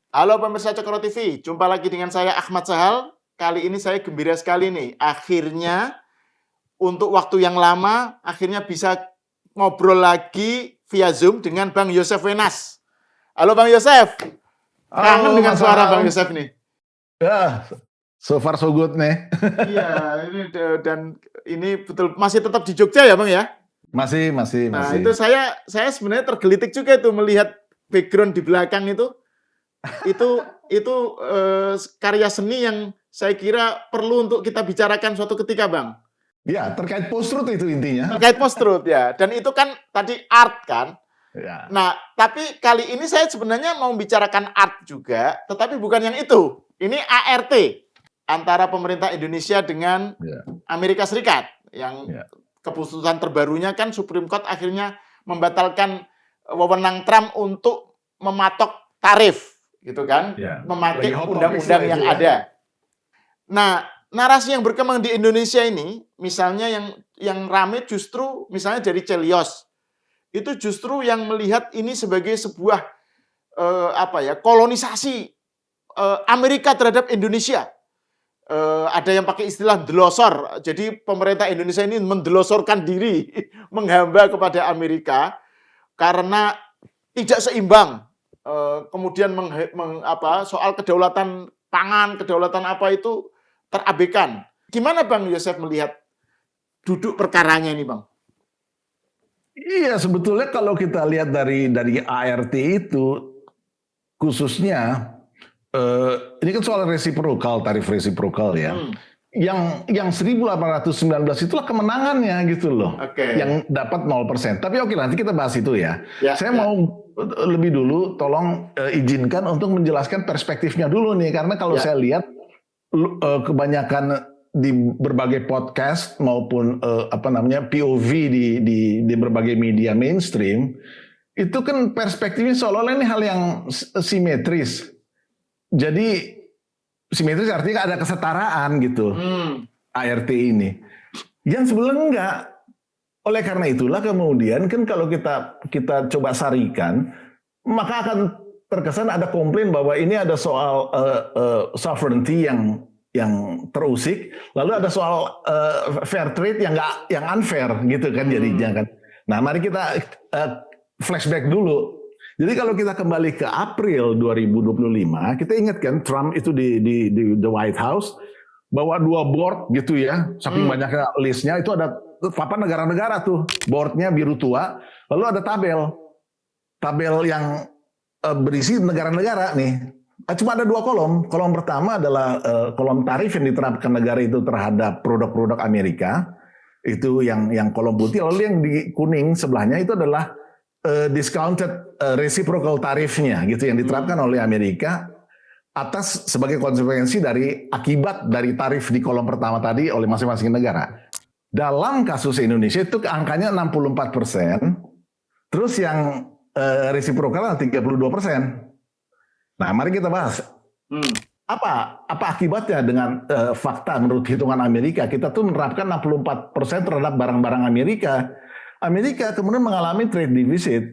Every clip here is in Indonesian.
Halo pemirsa Cokro TV, jumpa lagi dengan saya Ahmad Sahal. Kali ini saya gembira sekali nih, akhirnya untuk waktu yang lama, akhirnya bisa ngobrol lagi via Zoom dengan Bang Yosef Wenas. Halo Bang Yosef, kangen Halo dengan Mas suara Bang Al. Yosef nih. Ya, so far so good nih. Iya, dan ini betul masih tetap di Jogja ya Bang ya? Masih, masih, Nah masih. itu saya sebenarnya tergelitik juga itu melihat background di belakang itu. Itu karya seni yang saya kira perlu untuk kita bicarakan suatu ketika, Bang. Ya, terkait post-truth itu intinya. Terkait post-truth ya. Dan itu kan tadi art kan. Ya, Nah, tapi kali ini saya sebenarnya mau bicarakan art juga, tetapi bukan yang itu. Ini ART antara pemerintah Indonesia dengan ya, Amerika Serikat yang ya. keputusan terbarunya kan Supreme Court akhirnya membatalkan wewenang Trump untuk mematok tarif gitu kan, Ya. memakai Lagi hot undang-undang topics lah yang itu ya. ada. Nah, narasi yang berkembang di Indonesia ini, misalnya yang rame justru misalnya dari Celios, itu justru yang melihat ini sebagai sebuah kolonisasi Amerika terhadap Indonesia. Ada yang pakai istilah delosor. Jadi pemerintah Indonesia ini mendelosorkan diri, menghamba kepada Amerika karena tidak seimbang. Kemudian soal kedaulatan pangan, kedaulatan apa itu terabaikan. Gimana Bang Yosef melihat duduk perkaranya ini, Bang? Iya, sebetulnya kalau kita lihat dari ART itu, khususnya ini kan soal resiprokal, tarif resiprokal ya. Yang 1819 itulah kemenangannya gitu loh. Oke. Yang dapat 0%. Tapi oke, nanti kita bahas itu ya. Saya Ya. mau lebih dulu tolong izinkan untuk menjelaskan perspektifnya dulu nih, karena kalau saya lihat kebanyakan di berbagai podcast maupun POV di berbagai media mainstream itu kan perspektifnya seolah-olah ini hal yang simetris. Jadi simetris artinya ada kesetaraan gitu. ART ini. Yang sebenarnya enggak. Oleh karena itulah kemudian kan kalau kita coba sarikan, maka akan terkesan ada komplain bahwa ini ada soal sovereignty yang terusik, lalu ada soal fair trade yang unfair gitu kan jadinya kan. Nah, mari kita flashback dulu. Jadi kalau kita kembali ke April 2025, kita ingat kan Trump itu di The White House bawa 2 board gitu ya, saking banyaknya listnya itu ada papan negara-negara tuh, boardnya biru tua, lalu ada tabel yang berisi negara-negara nih. Cuma ada 2 kolom. Kolom pertama adalah kolom tarif yang diterapkan negara itu terhadap produk-produk Amerika. Itu yang kolom putih. Lalu yang di kuning sebelahnya itu adalah discounted reciprocal tarifnya gitu yang diterapkan oleh Amerika atas sebagai konsekuensi dari akibat dari tarif di kolom pertama tadi oleh masing-masing negara. Dalam kasus Indonesia itu angkanya 64%, terus yang reciprocal 32%. Nah, mari kita bahas. Apa akibatnya dengan fakta menurut hitungan Amerika? Kita tuh menerapkan 64% terhadap barang-barang Amerika. Amerika kemudian mengalami trade deficit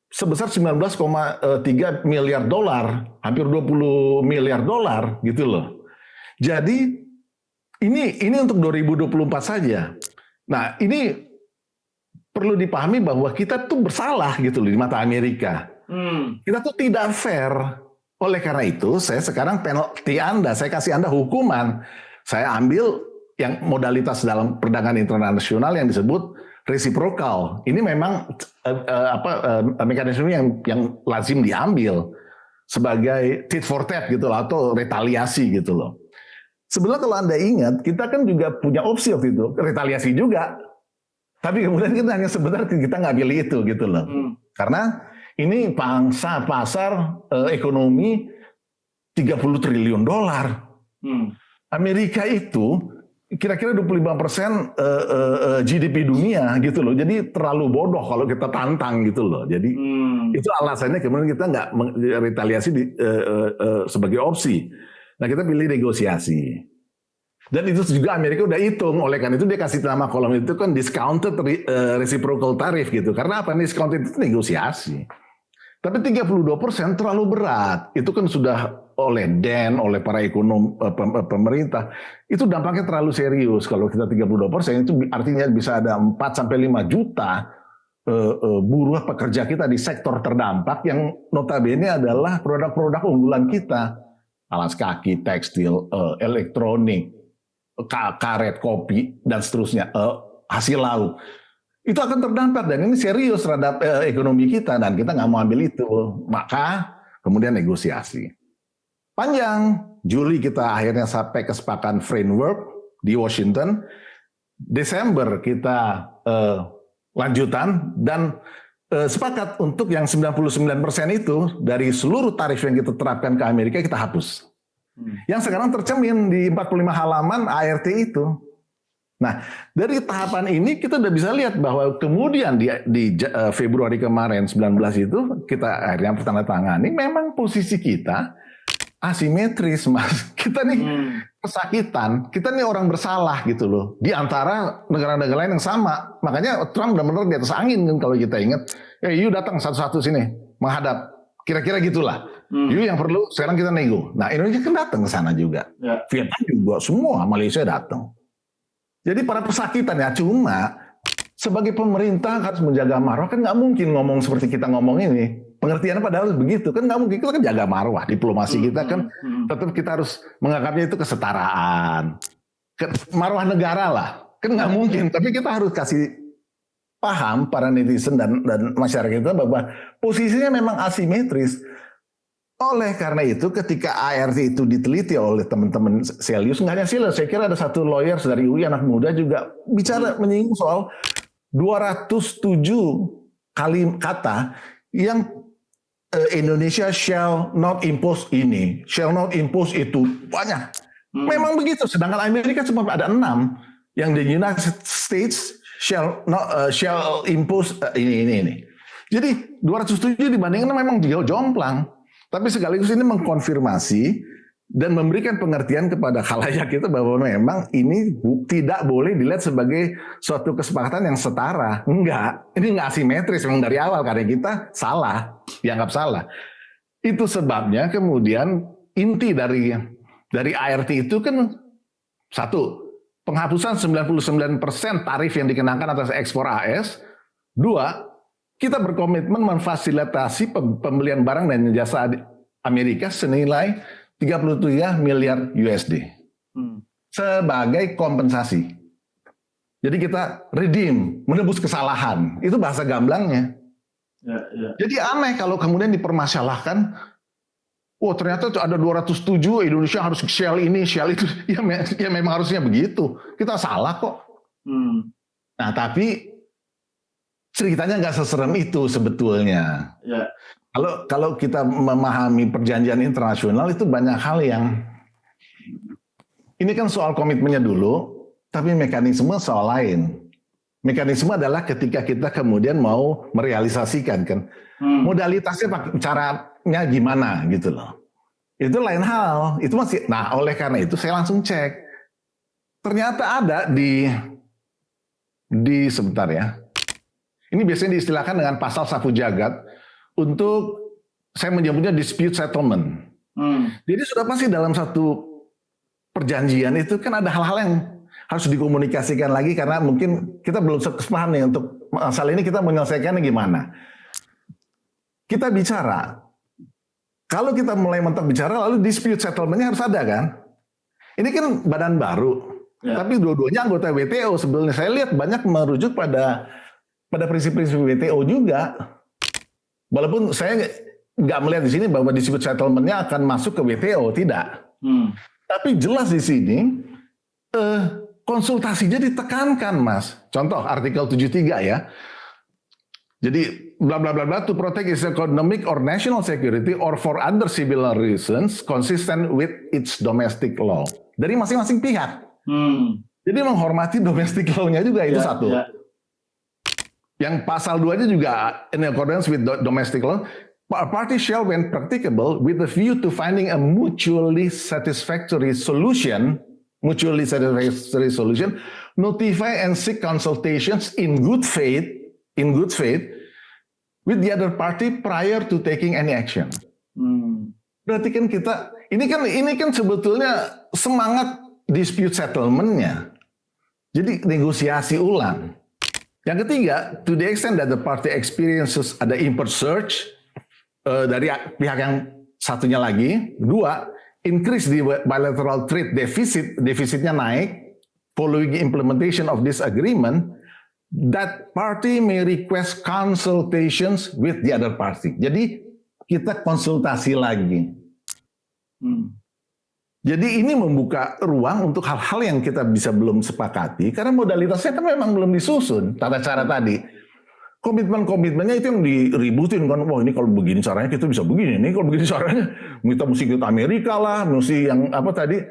sebesar 19,3 miliar dolar, hampir 20 miliar dolar gitu loh. Jadi ini untuk 2024 saja. Nah, ini perlu dipahami bahwa kita tuh bersalah gitu loh di mata Amerika. Kita tuh tidak fair. Oleh karena itu, saya sekarang penalti Anda, saya kasih Anda hukuman. Saya ambil yang modalitas dalam perdagangan internasional yang disebut resiprokal. Ini memang mekanisme yang lazim diambil sebagai tit for tat gitu loh, atau retaliasi gitu loh. Sebenarnya kalau Anda ingat, kita kan juga punya opsi waktu itu, retaliasi juga. Tapi kemudian kita hanya sebentar kita nggak pilih itu gitu loh. Karena ini pangsa pasar ekonomi 30 triliun dolar. Amerika itu kira-kira 25% GDP dunia gitu loh. Jadi terlalu bodoh kalau kita tantang gitu loh. Jadi itu alasannya kemudian kita nggak retaliasi sebagai opsi. Nah, kita pilih negosiasi. Dan itu juga Amerika udah hitung, oleh karena itu dia kasih nama kolom itu kan discounted reciprocal tariff gitu. Karena apa? Discounted itu negosiasi. Tapi 32% terlalu berat. Itu kan sudah oleh DEN, oleh para ekonom pemerintah. Itu dampaknya terlalu serius. Kalau kita 32% itu artinya bisa ada 4-5 juta buruh pekerja kita di sektor terdampak yang notabene adalah produk-produk unggulan kita. Alas kaki, tekstil, elektronik, karet, kopi, dan seterusnya. Hasil laut. Itu akan terdampak dan ini serius terhadap ekonomi kita dan kita nggak mau ambil itu. Maka kemudian negosiasi. Panjang, Juli kita akhirnya sampai kesepakatan framework di Washington. Desember kita lanjutan dan sepakat untuk yang 99% itu dari seluruh tarif yang kita terapkan ke Amerika kita hapus. Yang sekarang tercermin di 45 halaman ART itu. Nah, dari tahapan ini kita udah bisa lihat bahwa kemudian di Februari kemarin 19 itu kita akhirnya bertandatangani memang posisi kita asimetris, Mas. Kita nih kesakitan, kita nih orang bersalah gitu loh. Di antara negara-negara lain yang sama. Makanya Trump benar-benar di atas angin kan kalau kita ingat. You datang satu-satu sini menghadap. Kira-kira gitulah. You yang perlu sekarang kita nego. Nah, Indonesia kan datang ke sana juga. Ya. Vietnam juga semua, Malaysia datang. Jadi para pesakitan ya, cuma sebagai pemerintah harus menjaga marwah, kan nggak mungkin ngomong seperti kita ngomong ini. Pengertiannya padahal begitu, kan nggak mungkin, kita kan jaga marwah, diplomasi kita kan tetap kita harus menganggapnya itu kesetaraan. Marwah negara lah, kan nggak mungkin, tapi kita harus kasih paham para netizen dan masyarakat kita bahwa posisinya memang asimetris. Oleh karena itu ketika ART itu diteliti oleh teman-teman Celius, nggak hanya Celius, saya kira ada satu lawyer dari UI anak muda juga bicara menyinggung soal 207 kali kata yang Indonesia shall not impose ini, shall not impose itu, banyak. Memang begitu, sedangkan Amerika cuma ada 6 yang the United States shall impose ini. Jadi 207 dibandingkan memang jomplang. Tapi sekaligus ini mengkonfirmasi dan memberikan pengertian kepada khalayak kita bahwa memang ini tidak boleh dilihat sebagai suatu kesepakatan yang setara. Enggak, ini enggak asimetris memang dari awal karena kita salah, dianggap salah. Itu sebabnya kemudian inti dari ART itu kan satu, penghapusan 99% tarif yang dikenakan atas ekspor AS. Dua, kita berkomitmen memfasilitasi pembelian barang dan jasa Amerika senilai 33 miliar USD sebagai kompensasi. Jadi kita redeem, menebus kesalahan. Itu bahasa gamblangnya. Ya. Jadi aneh kalau kemudian dipermasalahkan, ternyata ada 207, Indonesia harus shell ini, shell itu. Ya memang harusnya begitu. Kita salah kok. Nah tapi ceritanya nggak seserem itu sebetulnya. Ya. Kalau kita memahami perjanjian internasional itu banyak hal yang ini kan soal komitmennya dulu, tapi mekanisme soal lain. Mekanisme adalah ketika kita kemudian mau merealisasikan kan, modalitasnya caranya gimana gitu loh. Itu lain hal. Itu masih. Nah oleh karena itu saya langsung cek. Ternyata ada di sebentar ya. Ini biasanya diistilahkan dengan pasal sapu jagat untuk saya menyebutnya dispute settlement. Jadi sudah pasti dalam satu perjanjian itu kan ada hal-hal yang harus dikomunikasikan lagi karena mungkin kita belum sepaham nih untuk masalah ini kita menyelesaikannya gimana. Kita bicara, kalau kita mulai mentok bicara lalu dispute settlement-nya harus ada kan. Ini kan badan baru, tapi dua-duanya anggota WTO sebetulnya. Saya lihat banyak merujuk pada prinsip-prinsip WTO juga. Walaupun saya nggak melihat di sini bahwa dispute settlement-nya akan masuk ke WTO, tidak. Tapi jelas di sini konsultasinya ditekankan, Mas. Contoh artikel 73 ya. Jadi bla bla bla bla to protect its economic or national security or for other civil reasons consistent with its domestic law. Dari masing-masing pihak. Jadi menghormati domestic law-nya juga itu satu. Yang pasal 2-nya juga in accordance with domestic law, a party shall when practicable with a view to finding a mutually satisfactory solution, notify and seek consultations in good faith with the other party prior to taking any action. Berarti kan ini kan sebetulnya semangat dispute settlement-nya. Jadi negosiasi ulang. Yang ketiga, to the extent that the party experiences ada import surge dari pihak yang satunya lagi. Dua, increase the bilateral trade deficit, defisitnya naik following implementation of this agreement. That party may request consultations with the other party. Jadi kita konsultasi lagi. Jadi ini membuka ruang untuk hal-hal yang kita bisa belum sepakati karena modalitasnya kan memang belum disusun tata cara tadi. Komitmen-komitmennya itu yang diributin kan. Wah ini kalau begini caranya kita bisa begini. Ini kalau begini caranya kita mesti ikut Amerika lah, mesti yang apa tadi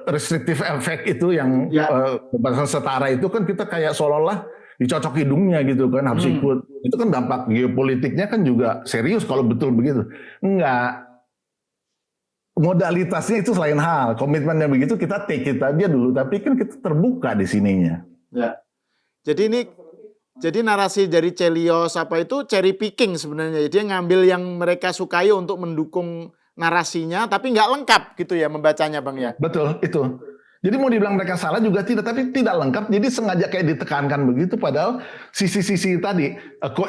restrictive effect itu yang pembatasan setara itu kan kita kayak seolah-olah dicocok hidungnya gitu kan harus ikut. Itu kan dampak geopolitiknya kan juga serius kalau betul begitu. Enggak. Modalitasnya itu selain hal, komitmennya begitu kita take it aja dulu, tapi kan kita terbuka di sininya. Ya. Jadi narasi dari Chelios apa itu cherry picking sebenarnya. Dia ngambil yang mereka sukai untuk mendukung narasinya, tapi nggak lengkap gitu ya membacanya Bang ya. Betul, itu. Jadi mau dibilang mereka salah juga tidak, tapi tidak lengkap. Jadi sengaja kayak ditekankan begitu, padahal sisi-sisi tadi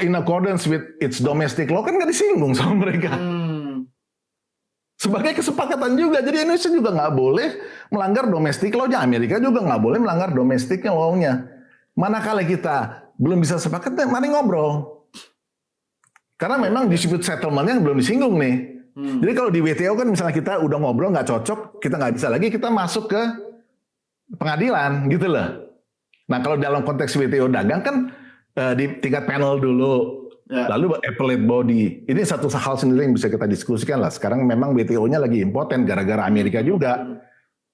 in accordance with its domestic law kan nggak disinggung sama mereka. Sebagai kesepakatan juga, jadi Indonesia juga nggak boleh melanggar domestic law-nya, Amerika juga nggak boleh melanggar domestic law-nya. Manakala kita belum bisa sepakat, mari ngobrol. Karena memang dispute settlement-nya belum disinggung nih. Jadi kalau di WTO kan misalnya kita udah ngobrol nggak cocok, kita nggak bisa lagi, kita masuk ke pengadilan gitu loh. Nah kalau dalam konteks WTO dagang kan di tingkat panel dulu. Lalu appellate body, ini satu hal sendiri yang bisa kita diskusikan lah. Sekarang memang WTO-nya lagi impoten gara-gara Amerika juga.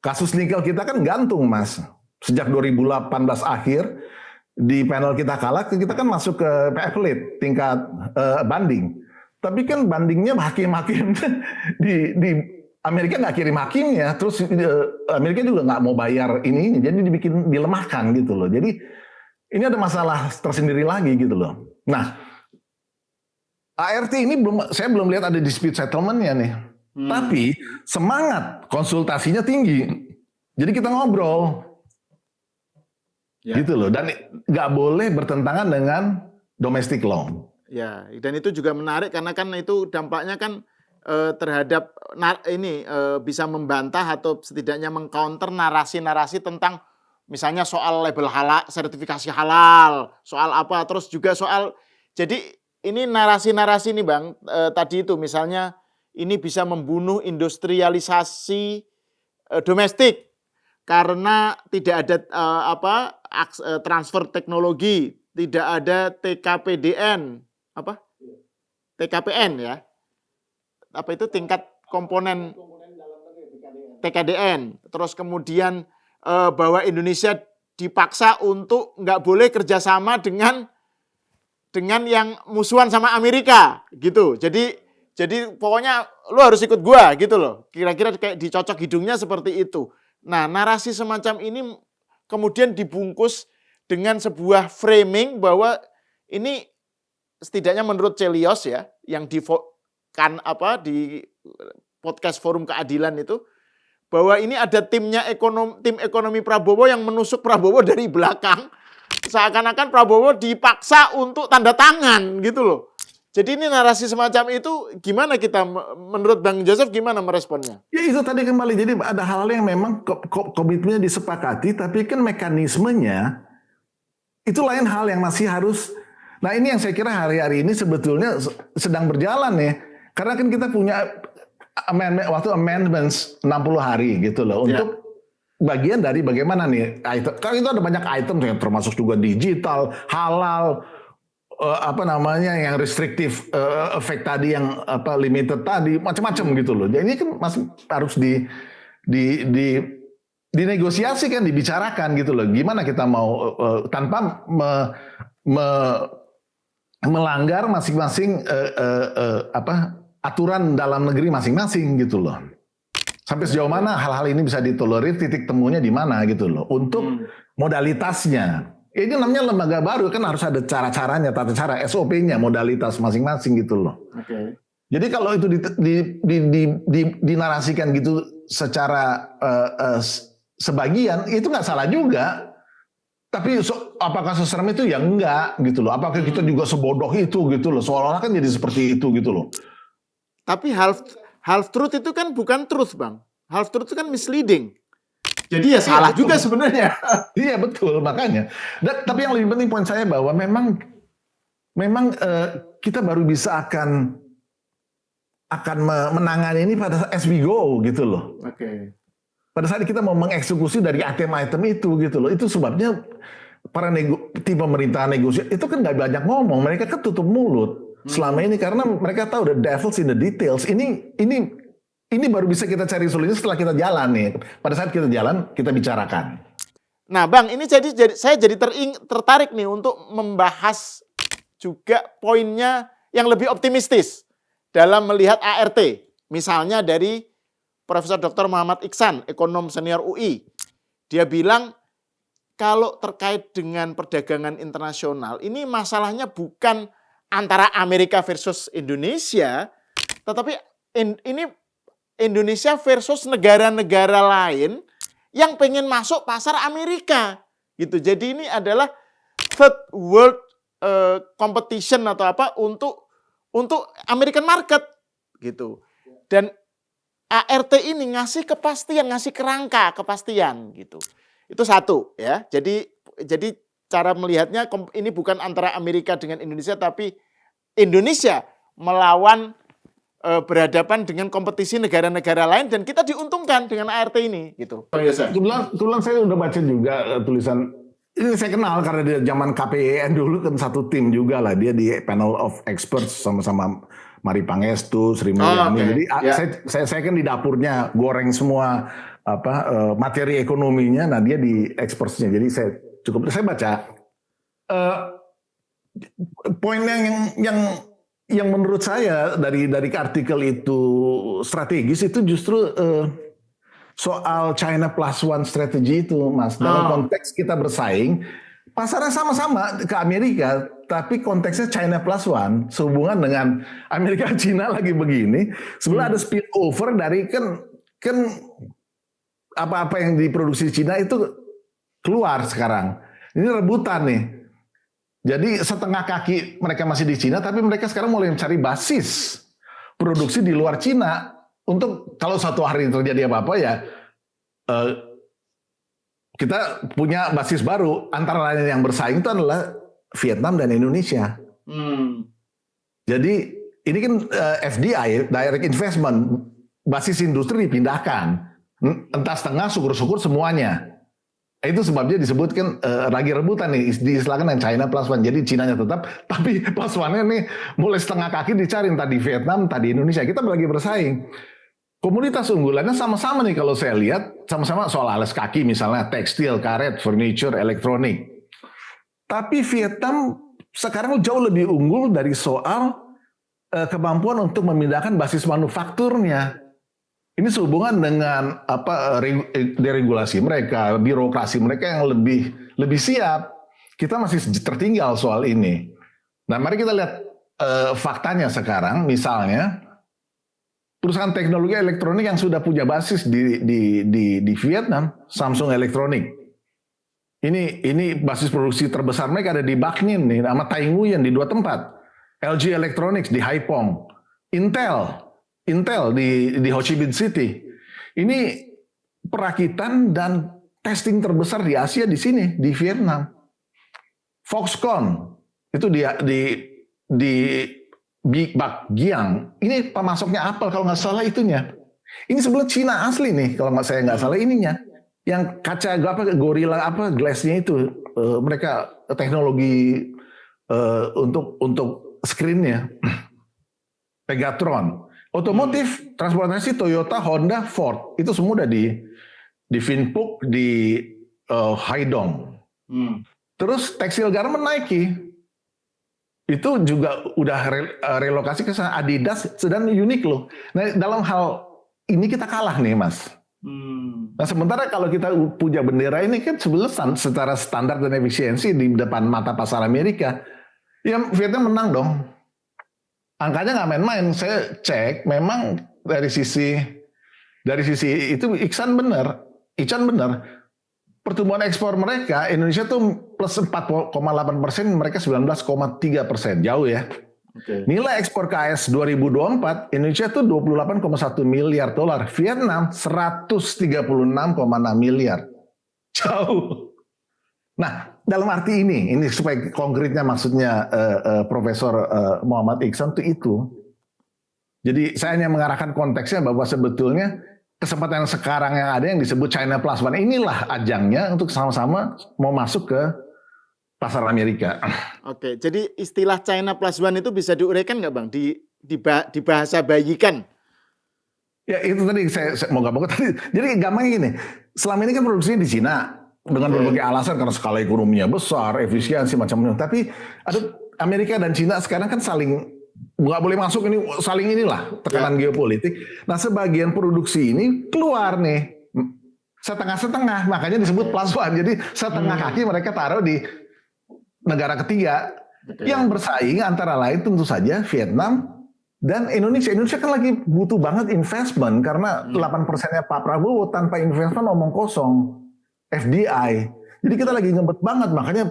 Kasus nikel kita kan gantung Mas. Sejak 2018 akhir di panel kita kalah, kita kan masuk ke appellate tingkat banding. Tapi kan bandingnya hakim-hakim di Amerika nggak kirim hakimnya, terus Amerika juga nggak mau bayar ini, jadi dilemahkan gitu loh. Jadi ini ada masalah tersendiri lagi gitu loh. Nah. ART ini saya belum lihat ada dispute settlement-nya nih. Tapi semangat konsultasinya tinggi. Jadi kita ngobrol. Gitu loh. Dan nggak boleh bertentangan dengan domestic law. Ya, dan itu juga menarik karena kan itu dampaknya kan terhadap bisa membantah atau setidaknya mengcounter narasi-narasi tentang misalnya soal label halal, sertifikasi halal, soal apa, terus juga soal jadi ini narasi-narasi nih Bang, tadi itu misalnya ini bisa membunuh industrialisasi domestik karena tidak ada transfer teknologi, tidak ada TKPDN, TKPN ya. Apa itu tingkat komponen TKDN. Terus kemudian bahwa Indonesia dipaksa untuk nggak boleh kerjasama dengan yang musuhan sama Amerika gitu. Jadi pokoknya lu harus ikut gua gitu loh. Kira-kira kayak dicocok hidungnya seperti itu. Nah, narasi semacam ini kemudian dibungkus dengan sebuah framing bahwa ini setidaknya menurut Chelios ya yang di podcast Forum Keadilan itu bahwa ini ada tim ekonomi Prabowo yang menusuk Prabowo dari belakang. Seakan-akan Prabowo dipaksa untuk tanda tangan gitu loh. Jadi ini narasi semacam itu gimana kita menurut Bang Joseph gimana meresponnya? Ya itu tadi kembali, jadi ada hal yang memang komitmennya disepakati, tapi kan mekanismenya itu lain hal yang masih harus. Nah ini yang saya kira hari-hari ini sebetulnya sedang berjalan ya. Karena kan kita punya amendments 60 hari gitu loh untuk bagian dari bagaimana nih item. Kan itu ada banyak item yang termasuk juga digital, halal, yang restrictive effect tadi, yang limited tadi, macam-macam gitu loh. Jadi ini kan masih harus dinegosiasikan, dibicarakan gitu loh. Gimana kita mau tanpa melanggar masing-masing aturan dalam negeri masing-masing gitu loh. Sampai sejauh mana hal-hal ini bisa ditolerir, titik temunya di mana gitu loh. Untuk modalitasnya. Ya, ini namanya lembaga baru, kan harus ada cara-caranya, tata cara, SOP-nya, modalitas masing-masing gitu loh. Oke. Jadi kalau itu dinarasikan gitu secara sebagian, itu nggak salah juga. Tapi apakah seserem itu? Ya enggak gitu loh. Apakah kita juga sebodoh itu gitu loh. Seolah-olah kan jadi seperti itu gitu loh. Tapi half truth itu kan bukan truth, Bang. Half truth itu kan misleading. Jadi ya salah juga sebenarnya. Iya betul, makanya. Tapi yang lebih penting poin saya bahwa memang kita baru bisa akan menangani ini pada as we go gitu loh. Oke. Pada saat kita mau mengeksekusi dari item-item itu gitu loh. Itu sebabnya para tim pemerintahan negosiasi itu kan nggak banyak ngomong. Mereka kan tutup mulut selama ini karena mereka tahu the devil's in the details. Ini baru bisa kita cari solusinya setelah kita jalan nih. Pada saat kita jalan, kita bicarakan. Nah, Bang, ini saya jadi tertarik nih untuk membahas juga poinnya yang lebih optimistis dalam melihat ART. Misalnya dari Profesor Dr. Muhammad Iksan, ekonom senior UI. Dia bilang kalau terkait dengan perdagangan internasional, ini masalahnya bukan antara Amerika versus Indonesia, tetapi ini Indonesia versus negara-negara lain yang pengen masuk pasar Amerika gitu. Jadi ini adalah third world competition atau apa untuk American market gitu. Dan ART ini ngasih kepastian, ngasih kerangka kepastian gitu. Itu satu ya. Jadi cara melihatnya ini bukan antara Amerika dengan Indonesia, tapi Indonesia melawan berhadapan dengan kompetisi negara-negara lain dan kita diuntungkan dengan ART ini gitu. Kebetulan saya udah baca juga tulisan ini, saya kenal karena dia zaman KPEN dulu kan satu tim juga lah, dia di panel of experts sama-sama Mari Pangestu, Sri Mulyani. Jadi saya kan di dapurnya goreng semua materi ekonominya, nah dia di expertsnya. Jadi saya baca poin yang menurut saya dari artikel itu strategis itu justru soal China plus one strategi itu, Mas. Dalam konteks kita bersaing, pasarnya sama-sama ke Amerika, tapi konteksnya China plus one sehubungan dengan Amerika China lagi begini. Sebenarnya ada spillover dari kan apa-apa yang diproduksi China itu keluar sekarang. Ini rebutan nih. Jadi setengah kaki mereka masih di Cina, tapi mereka sekarang mulai mencari basis produksi di luar Cina untuk kalau satu hari terjadi apa-apa ya kita punya basis baru. Antara lain yang bersaing itu adalah Vietnam dan Indonesia. Jadi ini kan FDI, direct investment, basis industri dipindahkan, entah setengah, syukur-syukur semuanya. Itu sebabnya disebutkan lagi rebutan nih, diistilahkan dengan China plus one. Jadi Cinanya tetap, tapi plus one-nya nih mulai setengah kaki dicari, tadi Vietnam, tadi Indonesia. Kita lagi bersaing. Komoditas unggulannya sama-sama nih kalau saya lihat, sama-sama soal alas kaki misalnya, tekstil, karet, furniture, elektronik. Tapi Vietnam sekarang jauh lebih unggul dari soal kemampuan untuk memindahkan basis manufakturnya. Ini sehubungan dengan deregulasi mereka, birokrasi mereka yang lebih siap. Kita masih tertinggal soal ini. Nah, mari kita lihat faktanya sekarang. Misalnya, perusahaan teknologi elektronik yang sudah punya basis di Vietnam, Samsung Electronics. Ini basis produksi terbesar mereka ada di Bac Ninh nih, sama Tai Nguyen di 2 tempat. LG Electronics di Haiphong, Intel di Ho Chi Minh City. Ini perakitan dan testing terbesar di Asia di sini, di Vietnam. Foxconn itu di Bac Giang. Ini pemasoknya Apple kalau nggak salah itunya. Ini sebelum Cina asli nih kalau saya nggak salah ininya. Yang kaca Gorilla glassnya itu mereka teknologi untuk screennya. Pegatron. Otomotif, transportasi Toyota, Honda, Ford. Itu semua udah di Vinpuk, di Haidong. Terus tekstil garment Nike. Itu juga udah relokasi ke sana. Adidas sedang Uniqlo. Nah, dalam hal ini kita kalah nih, Mas. Nah sementara kalau kita punya bendera ini kan sebenarnya secara standar dan efisiensi di depan mata pasar Amerika, ya Vietnam menang dong. Angkanya nggak main-main. Saya cek, memang dari sisi itu Ican benar. Pertumbuhan ekspor mereka Indonesia tuh plus 4,8%, mereka 19,3%, jauh ya. Oke. Nilai ekspor ke AS 2024 Indonesia tuh 28,1 miliar dolar, Vietnam 136,6 miliar, jauh. Nah, dalam arti ini supaya konkretnya maksudnya Profesor Muhammad Iksan itu. Jadi saya hanya mengarahkan konteksnya bahwa sebetulnya kesempatan yang sekarang yang ada yang disebut China Plus One, inilah ajangnya untuk sama-sama mau masuk ke pasar Amerika. Oke, jadi istilah China Plus One itu bisa diuraikan nggak Bang? Di bahasa bayikan. Ya itu tadi saya mau gampang tadi. Jadi gampangnya gini, selama ini kan produksinya di Cina dengan berbagai alasan karena skala ekonominya besar, efisiensi macam-macam. Tapi ada Amerika dan Cina sekarang kan saling nggak boleh masuk, ini saling inilah tekanan geopolitik. Nah sebagian produksi ini keluar nih setengah-setengah, makanya disebut plus one. Jadi setengah kaki mereka taruh di negara ketiga. Yang bersaing antara lain tentu saja Vietnam dan Indonesia. Indonesia kan lagi butuh banget investment karena 8%-nya Pak Prabowo tanpa investment omong kosong. FDI. Jadi kita lagi ngebet banget, makanya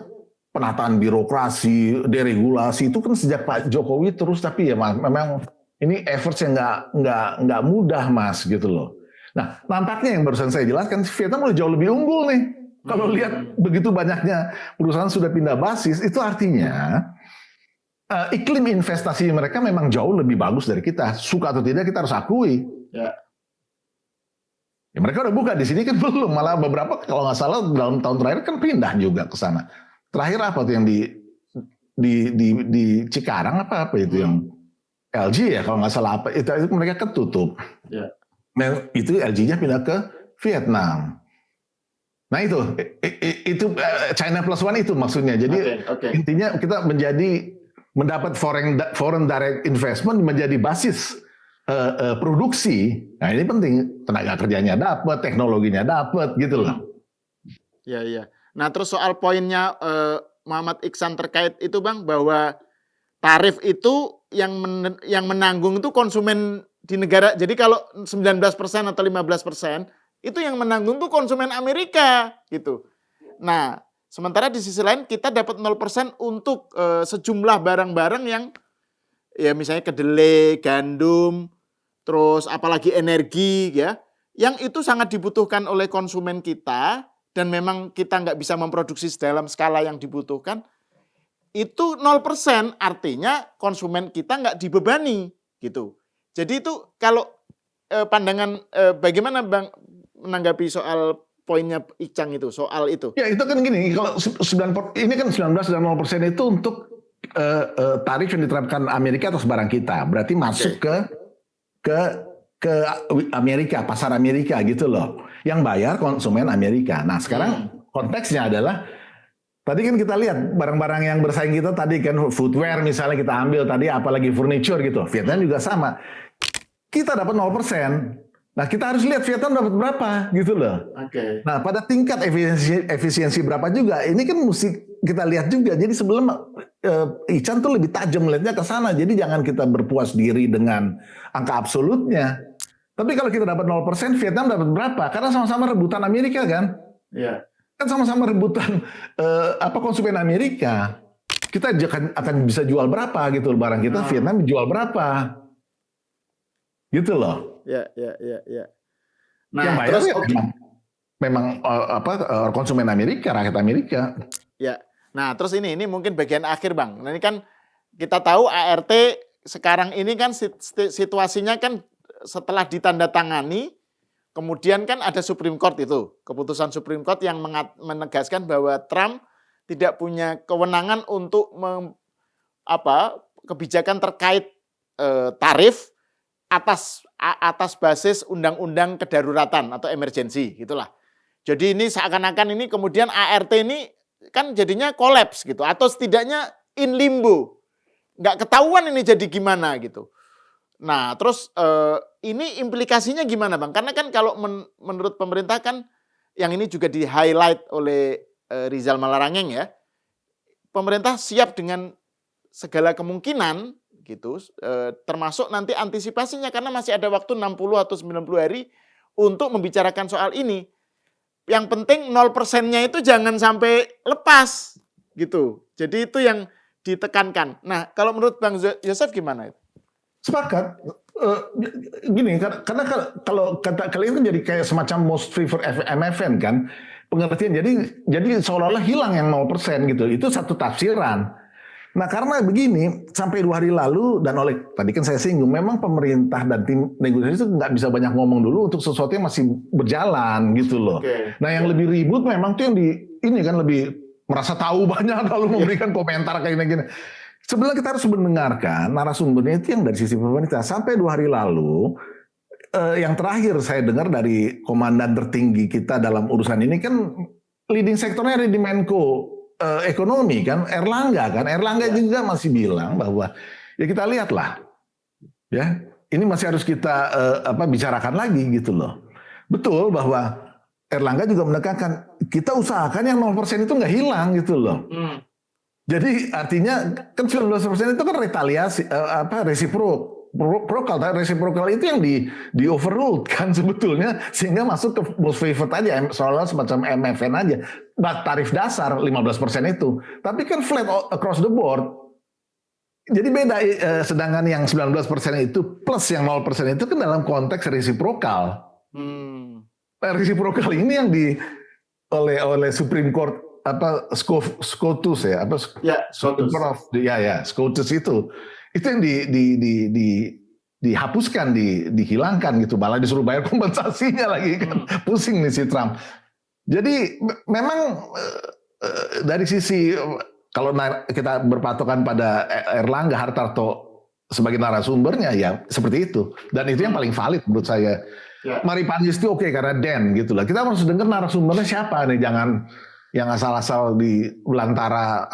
penataan birokrasi, deregulasi itu kan sejak Pak Jokowi terus, tapi ya memang ini efforts yang nggak mudah Mas gitu loh. Nah nampaknya yang barusan saya jelaskan Vietnam udah jauh lebih unggul nih. Kalau lihat begitu banyaknya perusahaan sudah pindah basis, itu artinya iklim investasi mereka memang jauh lebih bagus dari kita. Suka atau tidak kita harus akui. Ya, mereka udah buka di sini kan belum, malah beberapa kalau nggak salah dalam tahun terakhir kan pindah juga ke sana. Terakhir apa tuh yang di Cikarang apa itu yang LG ya kalau nggak salah apa itu mereka ketutup. Nah, itu LG-nya pindah ke Vietnam. Nah itu China Plus One itu maksudnya. Jadi intinya kita mendapat foreign direct investment menjadi basis produksi. Nah ini penting, tenaga kerjanya dapat, teknologinya dapat gitu loh. Iya. Nah terus soal poinnya Muhammad Iksan terkait itu Bang, bahwa tarif itu yang menanggung itu konsumen di negara. Jadi kalau 19% atau 15% itu yang menanggung tuh konsumen Amerika gitu. Nah sementara di sisi lain kita dapat 0% untuk sejumlah barang-barang yang ya misalnya kedelai, gandum, terus apalagi energi ya, yang itu sangat dibutuhkan oleh konsumen kita dan memang kita nggak bisa memproduksi dalam skala yang dibutuhkan, itu 0%, artinya konsumen kita nggak dibebani gitu. Jadi itu kalau pandangan bagaimana Bang menanggapi soal poinnya Icang itu, soal itu? Ya itu kan gini, kalau ini kan 19 dan 0% itu untuk tarif yang diterapkan Amerika atas barang kita, berarti masuk ke Amerika, pasar Amerika gitu loh. Yang bayar konsumen Amerika. Nah sekarang konteksnya adalah tadi kan kita lihat barang-barang yang bersaing kita tadi kan footwear misalnya kita ambil tadi, apalagi furniture gitu. Vietnam juga sama. Kita dapat 0%. Nah kita harus lihat Vietnam dapat berapa gitu loh. Nah pada tingkat efisiensi berapa juga, ini kan mesti kita lihat juga. Jadi sebelum Ican tuh lebih tajam melihatnya ke sana. Jadi jangan kita berpuas diri dengan angka absolutnya. Tapi kalau kita dapat 0%, Vietnam dapat berapa? Karena sama-sama rebutan Amerika kan. Iya. Kan sama-sama rebutan konsumen Amerika. Kita akan bisa jual berapa gitu barang kita, Vietnam jual berapa. Gitu loh. Ya. Nah, yang bayar terus memang konsumen Amerika, rakyat Amerika. Ya. Nah, terus ini mungkin bagian akhir Bang. Nah, ini kan kita tahu ART sekarang ini kan situasinya kan setelah ditandatangani, kemudian kan ada Supreme Court itu, keputusan Supreme Court yang menegaskan bahwa Trump tidak punya kewenangan untuk kebijakan terkait tarif atas basis undang-undang kedaruratan atau emergency gitulah. Jadi ini seakan-akan ini kemudian ART ini kan jadinya kolaps gitu, atau setidaknya in limbo, nggak ketahuan ini jadi gimana gitu. Nah, terus ini implikasinya gimana, Bang? Karena kan kalau menurut pemerintah kan yang ini juga di-highlight oleh Rizal Malarangeng ya, pemerintah siap dengan segala kemungkinan gitu, termasuk nanti antisipasinya karena masih ada waktu 60 atau 90 hari untuk membicarakan soal ini. Yang penting 0%-nya itu jangan sampai lepas gitu. Jadi itu yang ditekankan. Nah, kalau menurut Bang Yosef gimana itu? Sepakat. Gini, karena kalau kata kalian kan jadi kayak semacam most favored MFN kan, pengertian. Jadi seolah-olah hilang yang 0% gitu. Itu satu tafsiran. Nah, karena begini, sampai 2 hari lalu dan tadi kan saya singgung, memang pemerintah dan tim negosiasi itu nggak bisa banyak ngomong dulu untuk sesuatu yang masih berjalan gitu loh. Okay. Nah, yang lebih ribut memang tuh yang ini kan lebih merasa tahu banyak lalu memberikan komentar kayak gini. Sebenarnya kita harus mendengarkan narasumbernya itu yang dari sisi pemerintah. Sampai 2 hari lalu, yang terakhir saya dengar dari komandan tertinggi kita dalam urusan ini kan leading sektornya ada di Menko Ekonomi kan, Erlangga juga masih bilang bahwa ya kita lihatlah, ya ini masih harus kita bicarakan lagi gitu loh. Betul bahwa Erlangga juga menekankan kita usahakan yang 0% itu nggak hilang gitu loh. Jadi artinya kan 19% itu kan retaliasi resiprokal itu yang di overruled kan sebetulnya sehingga masuk ke most favored aja soalnya semacam MFN aja tarif dasar 15% itu tapi kan flat across the board jadi beda sedangkan yang 19% itu plus yang 0% itu kan dalam konteks resiprokal resiprokal ini yang oleh Supreme Court SCOTUS ya SCOTUS itu yang dihapuskan, dihilangkan gitu, malah disuruh bayar kompensasinya lagi kan, pusing nih si Trump. Jadi memang dari sisi kalau kita berpatokan pada Erlangga Hartarto sebagai narasumbernya ya seperti itu, dan itu yang paling valid menurut saya. Maripanis itu oke karena Dan gitu lah. Kita harus dengar narasumbernya siapa nih, jangan yang asal-asal di belantara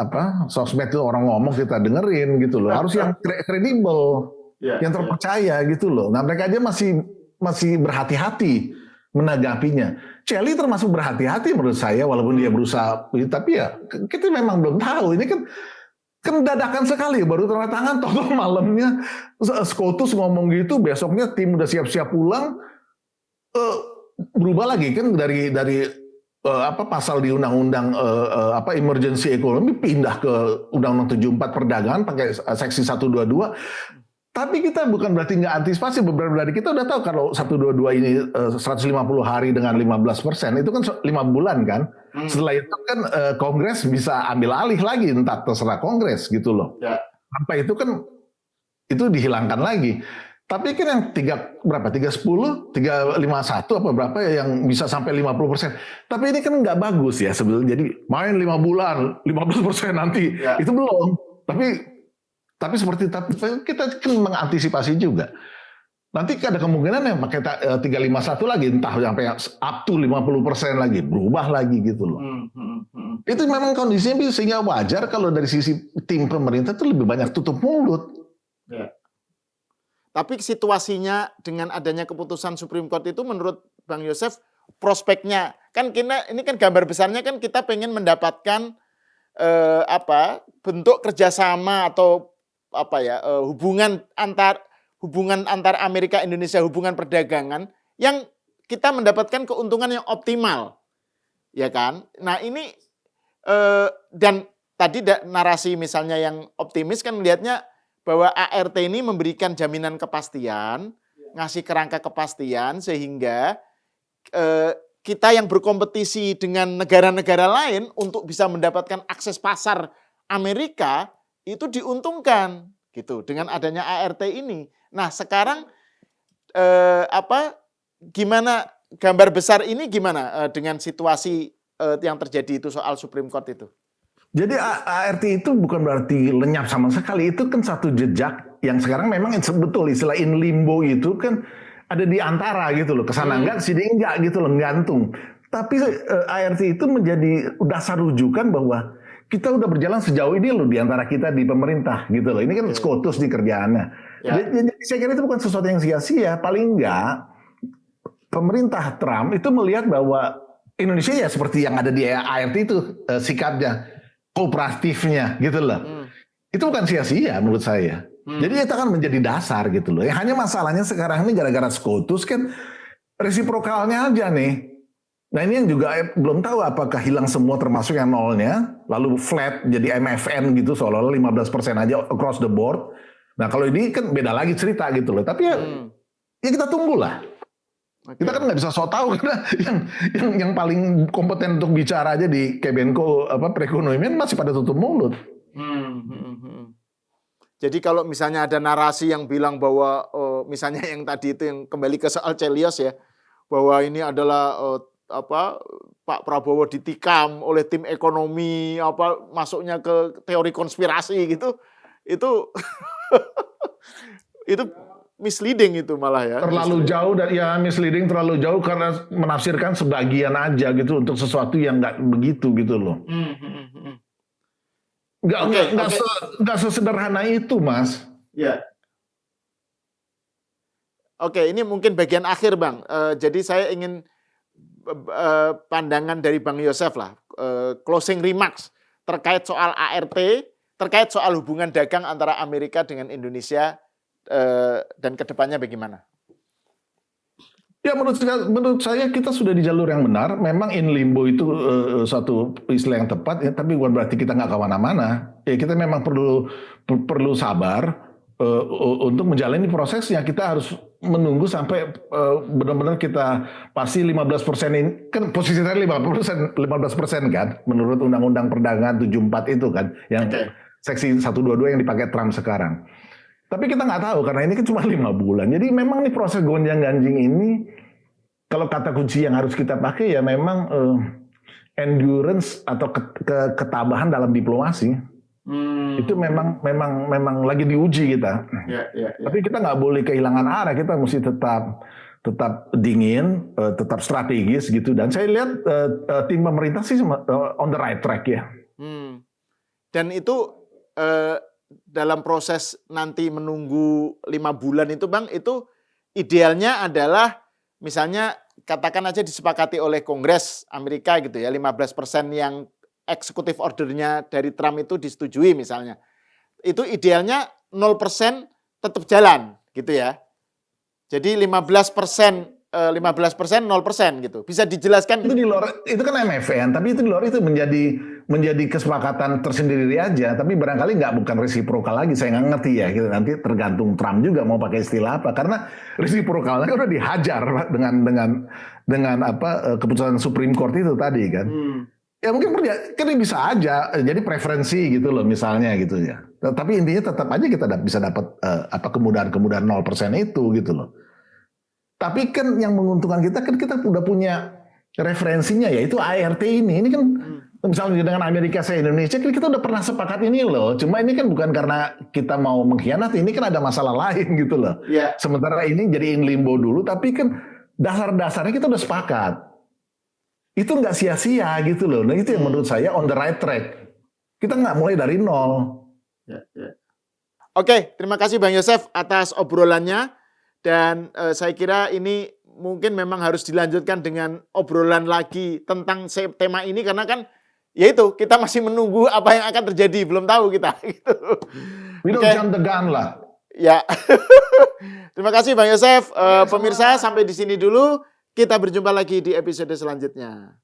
sosmed itu orang ngomong kita dengerin gitu loh. Harus yang kredibel, yang terpercaya gitu loh. Nah mereka aja masih berhati-hati menanggapinya. Celi termasuk berhati-hati menurut saya walaupun dia berusaha, tapi ya kita memang belum tahu. Ini kan dadakan sekali baru tanda tangan toh malamnya SCOTUS ngomong gitu, besoknya tim udah siap-siap pulang, berubah lagi kan dari pasal di undang-undang emergency economy pindah ke undang-undang 74 perdagangan pakai seksi 122. Tapi kita bukan berarti nggak antisipasi, beberapa dari kita udah tahu kalau 122 ini 150 hari dengan 15% itu kan 5 bulan kan. Setelah itu kan Kongres bisa ambil alih lagi, entah terserah Kongres gitu loh. Sampai itu kan itu dihilangkan lagi. Tapi kan yang 310, 351 apa berapa ya yang bisa sampai 50%. Tapi ini kan nggak bagus ya sebetulnya. Jadi main 5 bulan, 15% nanti. Itu belum. Tapi seperti kita kan mengantisipasi juga. Nanti ada kemungkinan yang pakai 351 lagi, entah sampai up to 50% lagi, berubah lagi gitu loh. Itu memang kondisinya sehingga wajar kalau dari sisi tim pemerintah itu lebih banyak tutup mulut. Tapi situasinya dengan adanya keputusan Supreme Court itu menurut Bang Yosef prospeknya kan ini kan gambar besarnya kan kita pengen mendapatkan bentuk kerjasama atau hubungan antar Amerika Indonesia, hubungan perdagangan yang kita mendapatkan keuntungan yang optimal, ya kan? Nah ini dan tadi narasi misalnya yang optimis kan melihatnya bahwa ART ini memberikan jaminan kepastian, ngasih kerangka kepastian sehingga kita yang berkompetisi dengan negara-negara lain untuk bisa mendapatkan akses pasar Amerika itu diuntungkan gitu dengan adanya ART ini. Nah, sekarang gimana gambar besar ini gimana dengan situasi yang terjadi itu soal Supreme Court itu? Jadi ART itu bukan berarti lenyap sama sekali, itu kan satu jejak yang sekarang memang betul istilah in limbo itu kan ada di antara gitu loh, kesana enggak, sini enggak gitu loh, gantung. Tapi ART itu menjadi dasar rujukan bahwa kita udah berjalan sejauh ini loh di antara kita di pemerintah gitu loh. Ini kan SCOTUS di kerjaannya. Ya. Jadi saya kira itu bukan sesuatu yang sia-sia. Paling enggak pemerintah Trump itu melihat bahwa Indonesia ya seperti yang ada di ART itu sikapnya, kooperatifnya gitu loh. Itu bukan sia-sia menurut saya. Jadi itu akan menjadi dasar gitu loh. Hanya masalahnya sekarang ini gara-gara SCOTUS kan resiprokalnya aja nih. Nah ini yang juga belum tahu apakah hilang semua termasuk yang nolnya, lalu flat jadi MFN gitu seolah-olah 15% aja across the board. Nah kalau ini kan beda lagi cerita gitu loh. Tapi ya kita tunggulah. Kita kan nggak bisa so tahu karena yang paling kompeten untuk bicara aja di Kemenko perekonomian masih pada tutup mulut. Jadi kalau misalnya ada narasi yang bilang bahwa misalnya yang tadi itu yang kembali ke soal Celios ya, bahwa ini adalah Pak Prabowo ditikam oleh tim ekonomi masuknya ke teori konspirasi gitu, itu itu misleading itu malah ya. Terlalu jauh dan ya misleading terlalu jauh karena menafsirkan sebagian aja gitu untuk sesuatu yang nggak begitu gitu loh. Nggak sesederhana itu, Mas. Ya. Oke, ini mungkin bagian akhir, Bang. Jadi saya ingin pandangan dari Bang Yosef lah, closing remarks terkait soal ART, terkait soal hubungan dagang antara Amerika dengan Indonesia dan kedepannya bagaimana? Ya menurut saya kita sudah di jalur yang benar. Memang in limbo itu satu istilah yang tepat, ya, tapi bukan berarti kita nggak kemana-mana. Ya kita memang perlu sabar untuk menjalani prosesnya. Kita harus menunggu sampai benar-benar kita pasti 15% ini kan posisi tadi 15% kan menurut Undang-Undang Perdagangan 74 itu kan yang seksi 122 yang dipakai Trump sekarang. Tapi kita nggak tahu karena ini kan cuma 5 bulan. Jadi memang nih proses gonjang-ganjing ini kalau kata kunci yang harus kita pakai ya memang endurance atau ketabahan dalam diplomasi. Itu memang lagi diuji kita. Ya. Tapi kita nggak boleh kehilangan arah. Kita mesti tetap dingin, tetap strategis gitu. Dan saya lihat tim pemerintah sih on the right track ya. Dan itu dalam proses nanti menunggu 5 bulan itu Bang, itu idealnya adalah misalnya katakan aja disepakati oleh Kongres Amerika gitu ya, 15% yang eksekutif ordernya dari Trump itu disetujui misalnya. Itu idealnya 0% tetap jalan gitu ya. Jadi 15% 0% gitu. Bisa dijelaskan? Itu di luar, itu kan MFN, tapi itu di luar itu menjadi kesepakatan tersendiri aja. Tapi barangkali bukan resiprokal lagi. Saya nggak ngerti ya. Gitu. Nanti tergantung Trump juga mau pakai istilah apa. Karena resiprokalnya udah dihajar dengan keputusan Supreme Court itu tadi kan. Ya mungkin kan bisa aja jadi preferensi gitu loh misalnya gitu ya. Tapi intinya tetap aja kita bisa dapat kemudahan 0% itu gitu loh. Tapi kan yang menguntungkan kita kan kita udah punya referensinya yaitu ART ini. Ini kan misalnya dengan Amerika saya Indonesia kita udah pernah sepakat ini loh. Cuma ini kan bukan karena kita mau mengkhianati, ini kan ada masalah lain gitu loh. Yeah. Sementara ini jadi in limbo dulu, tapi kan dasar-dasarnya kita udah sepakat. Itu nggak sia-sia gitu loh. Nah itu yang menurut saya on the right track. Kita nggak mulai dari nol. Oke, terima kasih Bang Yosef atas obrolannya. Dan saya kira ini mungkin memang harus dilanjutkan dengan obrolan lagi tentang tema ini karena kan yaitu kita masih menunggu apa yang akan terjadi, belum tahu kita. Gitu. We don't jump the gun lah. Ya, terima kasih Bang Yosef. Pemirsa sampai di sini dulu. Kita berjumpa lagi di episode selanjutnya.